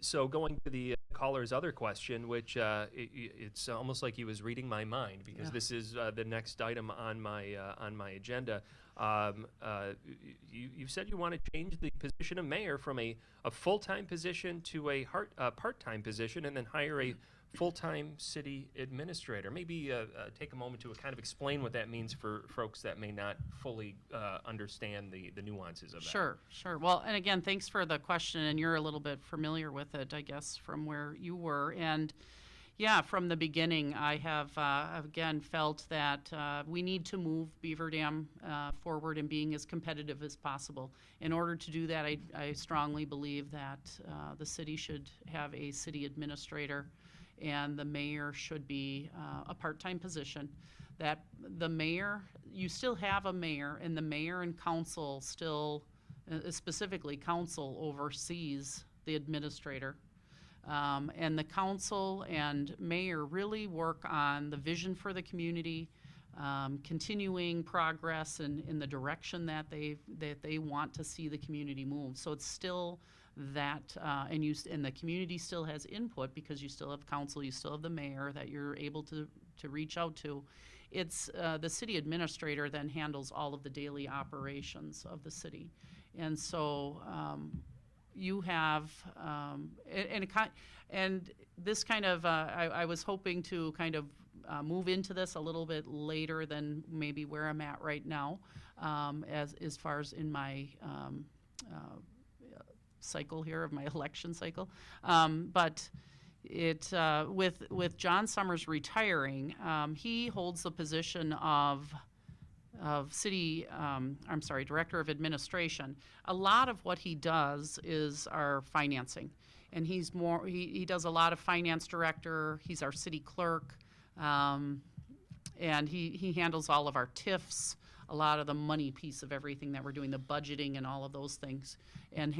So going to the caller's other question, which it's almost like he was reading my mind, because this is the next item on my agenda. You said you want to change the position of mayor from a full-time position to a part-time position, and then hire a full-time city administrator. Maybe take a moment to kind of explain what that means for folks that may not fully understand the nuances of that. Sure. Well, and again, thanks for the question, and you're a little bit familiar with it, I guess, from where you were. And yeah, from the beginning, I have, again, felt that we need to move Beaver Dam forward in being as competitive as possible. In order to do that, I strongly believe that the city should have a city administrator, and the mayor should be a part-time position. That the mayor, you still have a mayor, and the mayor and council still, specifically council, oversees the administrator. And the council and mayor really work on the vision for the community, continuing progress in the direction that they want to see the community move. So it's still that, and the community still has input, because you still have council, you still have the mayor that you're able to reach out to. It's the city administrator then handles all of the daily operations of the city. And so you have, and this kind of, I was hoping to kind of move into this a little bit later than maybe where I'm at right now, as far as in my cycle here of my election cycle. But it with John Summers retiring, he holds the position of Director of Administration. A lot of what he does is our financing, and he does a lot of finance director. He's our city clerk, and he handles all of our TIFs, a lot of the money piece of everything that we're doing, the budgeting and all of those things, and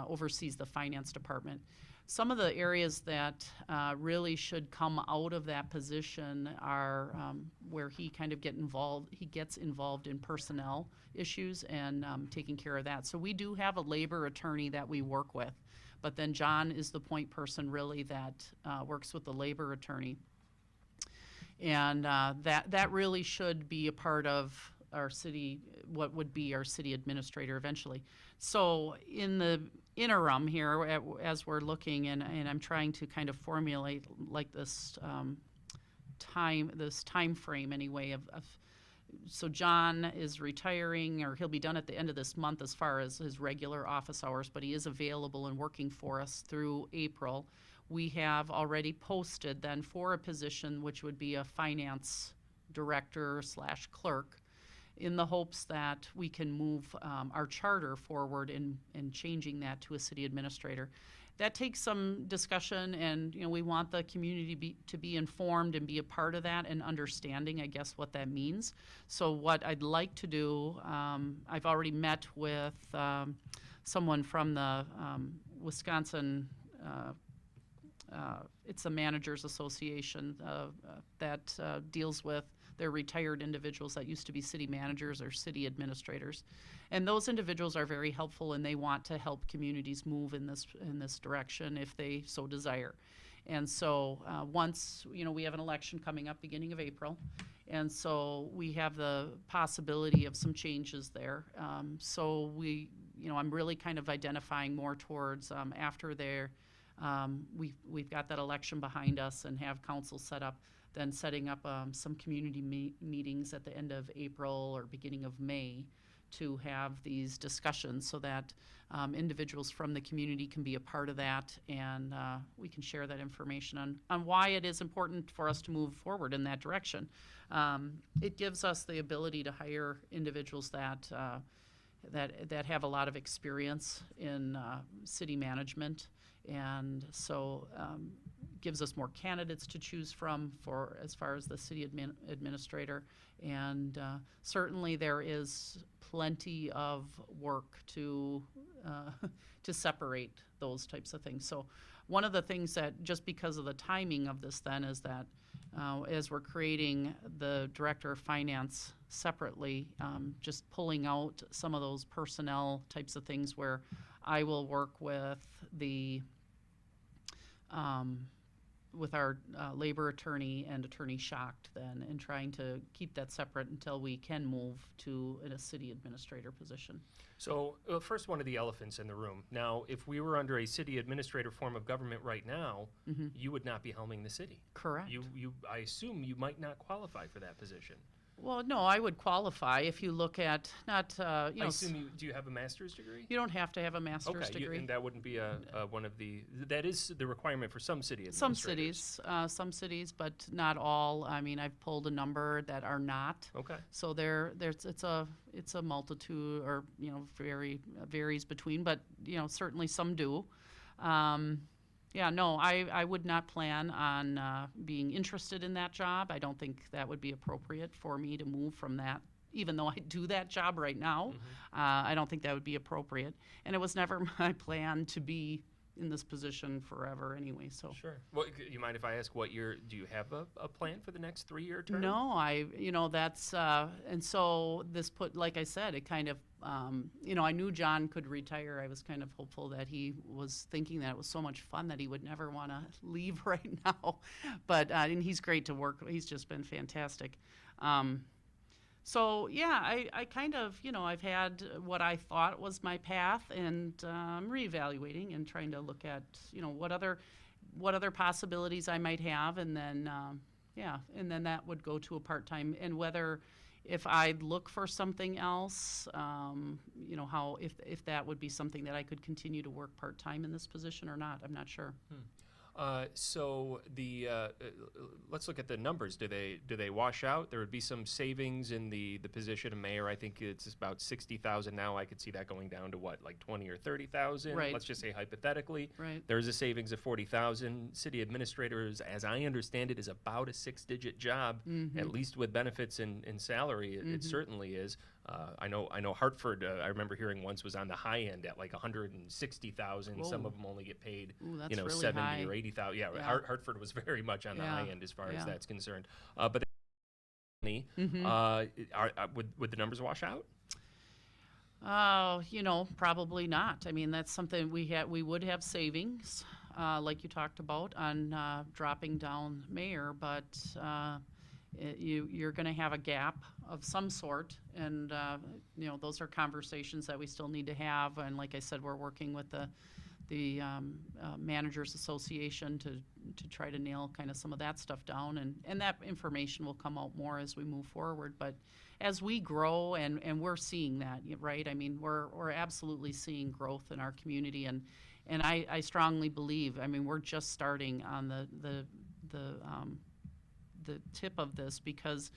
oversees the finance department. Some of the areas that really should come out of that position are where he kind of gets involved in personnel issues and taking care of that. So we do have a labor attorney that we work with, but then John is the point person really that works with the labor attorney. And that really should be a part of our city, what would be our city administrator eventually. So in the interim here, as we're looking, and I'm trying to kind of formulate like this time frame anyway so John is retiring, or he'll be done at the end of this month as far as his regular office hours, but he is available and working for us through April. We have already posted then for a position which would be a finance director / clerk, in the hopes that we can move our charter forward in changing that to a city administrator. That takes some discussion, and we want the community to be informed and be a part of that and understanding, I guess, what that means. So what I'd like to do, I've already met with someone from the Wisconsin, it's a managers association that deals with their retired individuals that used to be city managers or city administrators. And those individuals are very helpful, and they want to help communities move in this direction if they so desire. And so once, we have an election coming up beginning of April, and so we have the possibility of some changes there. So I'm really kind of identifying more towards after we've got that election behind us and have council set up, then setting up some community meetings at the end of April or beginning of May to have these discussions so that individuals from the community can be a part of that, and we can share that information on why it is important for us to move forward in that direction. It gives us the ability to hire individuals that have a lot of experience in city management, and so gives us more candidates to choose from for as far as the city administrator, and certainly there is plenty of work to separate those types of things. So one of the things that, just because of the timing of this then, is that as we're creating the director of finance separately, just pulling out some of those personnel types of things where I will work with with our labor attorney and attorney Schacht then, and trying to keep that separate until we can move to a city administrator position. So first, one of the elephants in the room. Now, if we were under a city administrator form of government right now, you would not be helming the city. Correct. I assume you might not qualify for that position. Well, no, I would qualify if you look at not, I assume do you have a master's degree? You don't have to have a master's degree. And that wouldn't be one of that is the requirement for some city administrators. Some cities, but not all. I mean, I've pulled a number that are not. Okay. So it's a multitude, or varies between, but certainly some do. I would not plan on being interested in that job. I don't think that would be appropriate for me to move from that, even though I do that job right now. I don't think that would be appropriate. And it was never my plan to be in this position forever anyway. So sure. Well, you mind if I ask do you have a plan for the next 3-year term? No, that's, and so this like I said, it kind of, I knew John could retire. I was kind of hopeful that he was thinking that it was so much fun that he would never want to leave right now. But, and he's great to work with. He's just been fantastic. So yeah, I kind of, I've had what I thought was my path, and I'm reevaluating and trying to look at, what other possibilities I might have, and then, and then that would go to a part-time, and whether if I'd look for something else, if that would be something that I could continue to work part-time in this position or not, I'm not sure. So let's look at the numbers. Do they wash out? There would be some savings in the position of mayor. I think it's about 60,000 now. I could see that going down to what, like 20 or 30,000. Right. Let's just say hypothetically. Right. There's a savings of 40,000. City administrators, as I understand it, is about a 6-digit job, at least with benefits and salary. It certainly is. I know Hartford, I remember hearing once, was on the high end at like 160,000. Some of them only get paid, really 70 high. or 80,000. Yeah, Hartford was very much on the high end as far as that's concerned. But would the numbers wash out? Probably not. I mean, that's something we would have savings, like you talked about, on dropping down mayor, but you're going to have a gap of some sort, and those are conversations that we still need to have. And like I said, we're working with the Managers Association to try to nail kind of some of that stuff down, and that information will come out more as we move forward. But as we grow, and we're seeing that, right? I mean, we're absolutely seeing growth in our community, and I strongly believe, I mean, we're just starting on the tip of this, because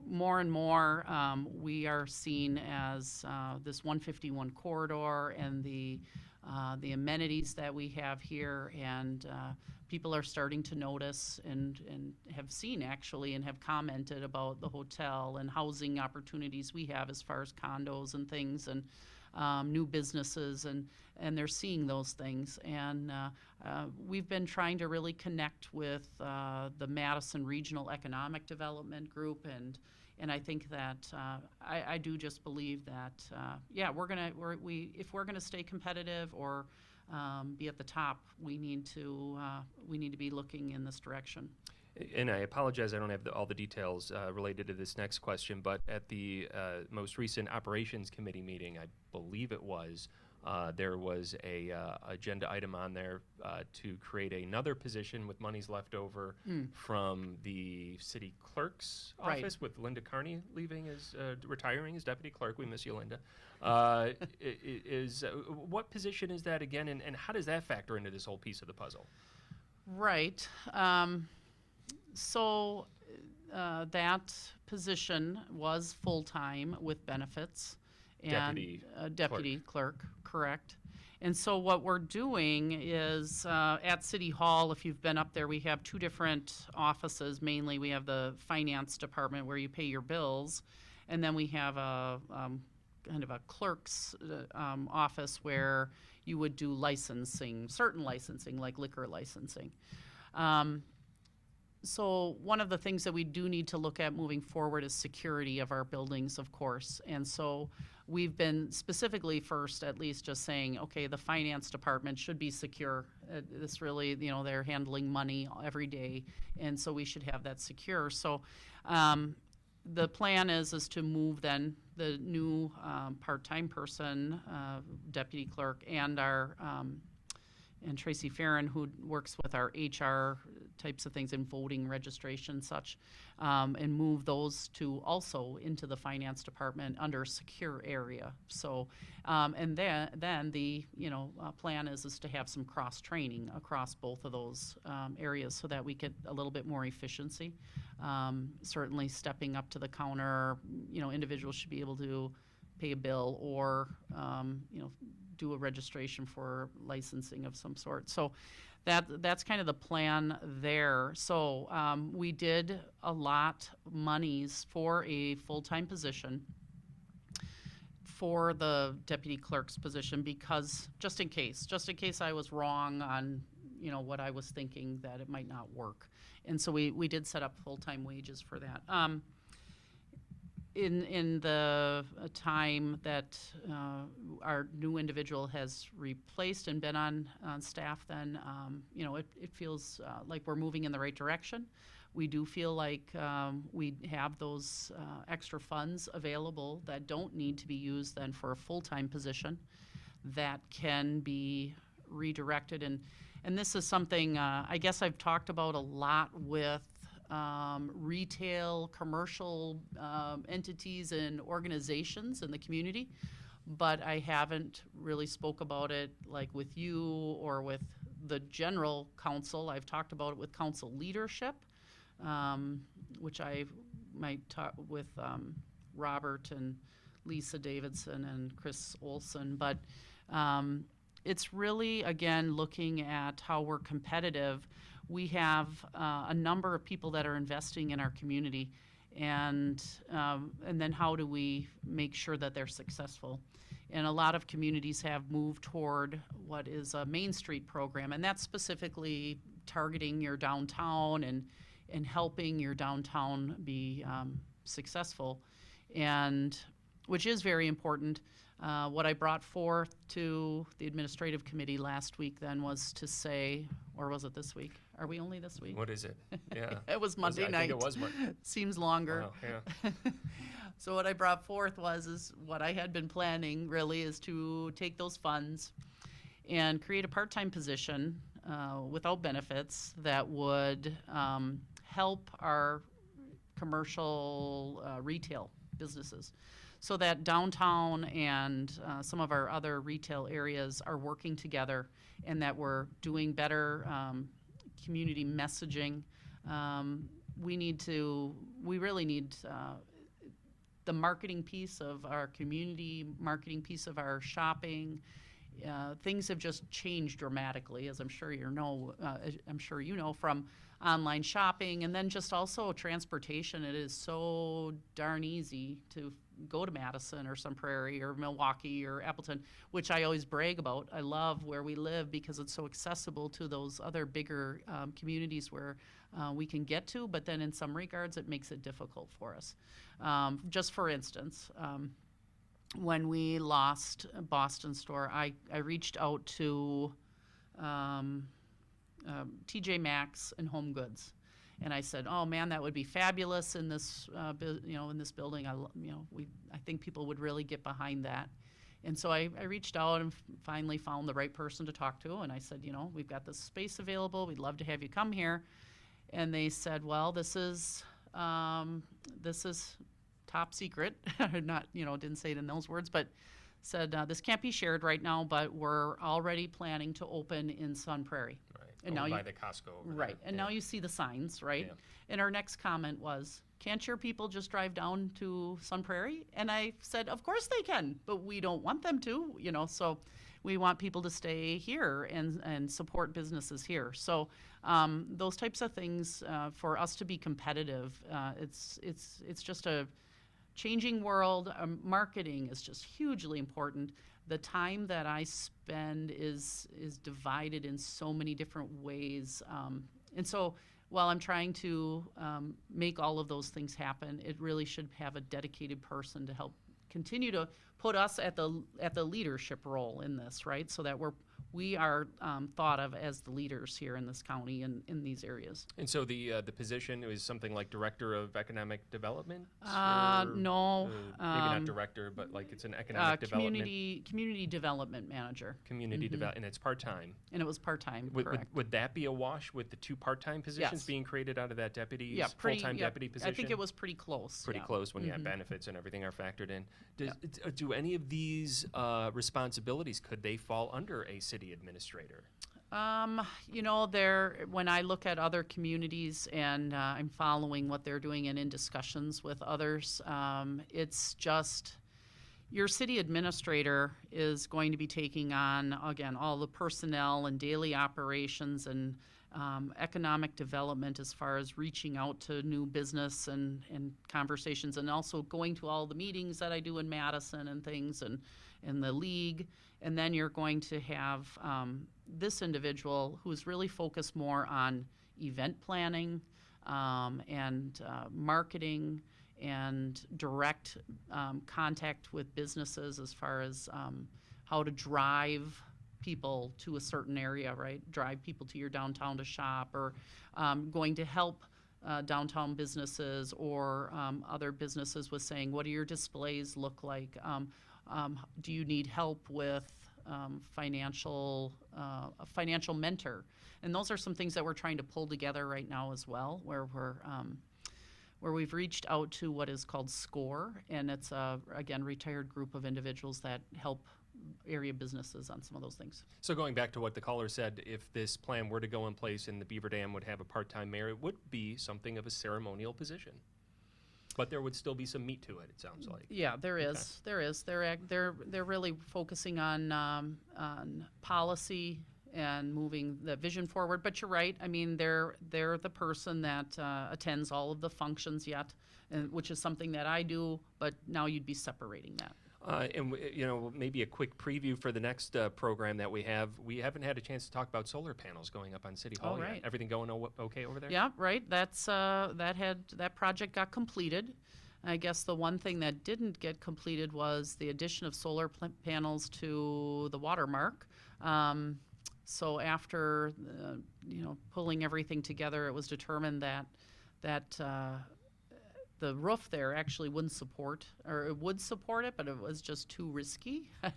more and more we are seen as this 151 corridor and the amenities that we have here, and people are starting to notice and have seen actually, and have commented about the hotel and housing opportunities we have as far as condos and things, and new businesses, and they're seeing those things. And we've been trying to really connect with the Madison Regional Economic Development Group, and I think that I do just believe that if we're gonna stay competitive or be at the top, we need to be looking in this direction. And I apologize, I don't have all the details related to this next question, but at the most recent Operations Committee meeting, I believe it was, there was a agenda item on there to create another position with monies left over from the city clerk's office, with Linda Carney leaving retiring as deputy clerk. We miss you, Linda. What position is that again, and how does that factor into this whole piece of the puzzle? Right. So that position was full-time with benefits. And deputy clerk, correct. And so what we're doing is at City Hall, if you've been up there, we have two different offices. Mainly we have the finance department where you pay your bills, and then we have a kind of a clerk's office where you would do licensing, certain licensing, like liquor licensing. So one of the things that we do need to look at moving forward is security of our buildings, of course. And so we've been specifically first, at least, just saying, okay, the finance department should be secure. This really, they're handling money every day, and so we should have that secure. So the plan is to move then the new part-time person, deputy clerk, and our and Tracy Farron, who works with our HR types of things and voting registration such, and move those to also into the finance department under a secure area. So, and then the plan is to have some cross training across both of those areas so that we get a little bit more efficiency. Certainly, stepping up to the counter, individuals should be able to pay a bill or do a registration for licensing of some sort. So that's kind of the plan there. So we did allot monies for a full-time position for the deputy clerk's position, because just in case I was wrong on what I was thinking that it might not work. And so we did set up full-time wages for that. In the time that our new individual has replaced and been on staff, then it feels like we're moving in the right direction. We do feel like we have those extra funds available that don't need to be used then for a full-time position that can be redirected. And this is something I guess I've talked about a lot with retail, commercial entities and organizations in the community, but I haven't really spoke about it like with you or with the general council. I've talked about it with council leadership, which I might talk with Robert and Lisa Davidson and Chris Olson, but it's really, again, looking at how we're competitive. We have a number of people that are investing in our community, and then how do we make sure that they're successful? And a lot of communities have moved toward what is a Main Street program, and that's specifically targeting your downtown and helping your downtown be successful, and which is very important. What I brought forth to the administrative committee last week then was to say, or was it this week? Are we only this week? What is it? Yeah. It was Monday night. I think it was Monday. Seems longer. Wow, yeah. So what I brought forth is what I had been planning really is to take those funds and create a part-time position without benefits that would help our commercial retail businesses, so that downtown and some of our other retail areas are working together, and that we're doing better community messaging. We really need the marketing piece of our community, marketing piece of our shopping. Things have just changed dramatically, as I'm sure you know, from online shopping, and then just also transportation. It is so darn easy to go to Madison or Sun Prairie or Milwaukee or Appleton, which I always brag about. I love where we live because it's so accessible to those other bigger communities where we can get to, but then in some regards it makes it difficult for us. Just for instance, when we lost Boston Store, I reached out to TJ Maxx and Home Goods, and I said, "Oh man, that would be fabulous in this, in this building. I think people would really get behind that." And so I reached out and finally found the right person to talk to, and I said, "We've got this space available. We'd love to have you come here." And they said, "Well, this is top secret." Not, didn't say it in those words, but said this can't be shared right now, but we're already planning to open in Sun Prairie. Right. And over now by the Costco over right. there. And now you see the signs, right? Yeah. And our next comment was, "Can't your people just drive down to Sun Prairie?" And I said, "Of course they can, but we don't want them to, so we want people to stay here and support businesses here." So those types of things, for us to be competitive, it's just a changing world. Marketing is just hugely important. The time that I spend is divided in so many different ways. And so while I'm trying to make all of those things happen, it really should have a dedicated person to help continue to put us at the leadership role in this, right? So that we are thought of as the leaders here in this county and in these areas. And so the position is something like Director of Economic Development? No. Maybe not Director, but like it's an Economic Development. Community Development Manager. Community Development, and it's part-time. And it was part-time, correct. Would that be a wash with the 2 part-time positions Yes. being created out of that deputy's pretty, full-time deputy position? I think it was pretty close. Pretty yeah. close when you have benefits and everything are factored in. Do any of these responsibilities, could they fall under a city administrator? When I look at other communities and I'm following what they're doing and in discussions with others, it's just your city administrator is going to be taking on, again, all the personnel and daily operations and economic development as far as reaching out to new business and conversations, and also going to all the meetings that I do in Madison and things and in the league. And then you're going to have this individual who's really focused more on event planning and marketing and direct contact with businesses as far as how to drive people to a certain area, right? Drive people to your downtown to shop, or going to help downtown businesses or other businesses with saying, what do your displays look like? Do you need help with a financial mentor? And those are some things that we're trying to pull together right now as well, where we've reached out to what is called SCORE, and it's again, retired group of individuals that help area businesses on some of those things. So going back to what the caller said, if this plan were to go in place and the Beaver Dam would have a part-time mayor, it would be something of a ceremonial position. But there would still be some meat to it, it sounds like. Yeah, there is. There is. They're really focusing on policy and moving the vision forward. But you're right. I mean, they're the person that attends all of the functions yet, which is something that I do. But now you'd be separating that. And maybe a quick preview for the next program that we have. We haven't had a chance to talk about solar panels going up on City Hall yet. Everything going okay over there? Yeah, right. That project got completed. I guess the one thing that didn't get completed was the addition of solar panels to the watermark. So after pulling everything together, it was determined that the roof there actually wouldn't support, or it would support it, but it was just too risky. I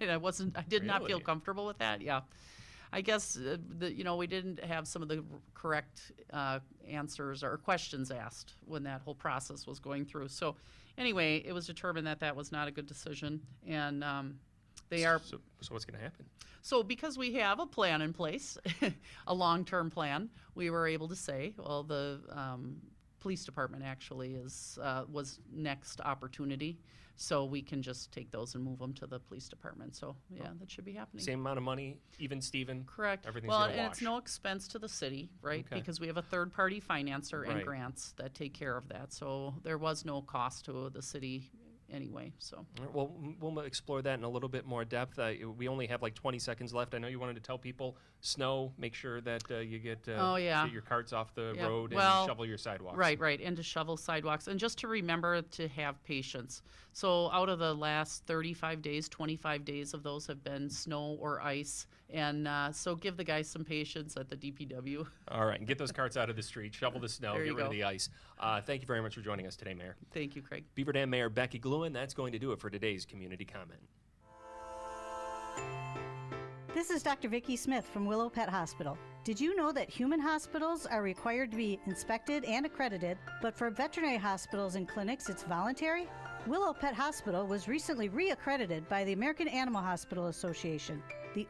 did not feel comfortable with that. Yeah, I guess we didn't have some of the correct answers or questions asked when that whole process was going through. So anyway, it was determined that was not a good decision, and they are. So what's going to happen? So because we have a plan in place, a long-term plan, we were able to say, well, the police department actually was next opportunity, so we can just take those and move them to the police department. So yeah, that should be happening. Same amount of money, even Steven? Correct. Everything's gonna wash. And it's no expense to the city, right? Okay. Because we have a third-party financer and Right. grants that take care of that. So there was no cost to the city anyway. So All right, well, we'll explore that in a little bit more depth. We only have like 20 seconds left. I know you wanted to tell people snow, make sure that you get your carts off the road and shovel your sidewalks. Right, and to shovel sidewalks. And just to remember to have patience. So out of the last 35 days, 25 days of those have been snow or ice. And so give the guys some patience at the DPW. All right, and get those carts out of the street, shovel the snow, There get you rid of go. the ice. Thank you very much for joining us today, Mayor. Thank you, Craig. Beaver Dam Mayor Becky Gluen, that's going to do it for today's Community Comment. This is Dr. Vicki Smith from Willow Pet Hospital. Did you know that human hospitals are required to be inspected and accredited, but for veterinary hospitals and clinics, it's voluntary? Willow Pet Hospital was recently reaccredited by the American Animal Hospital Association. The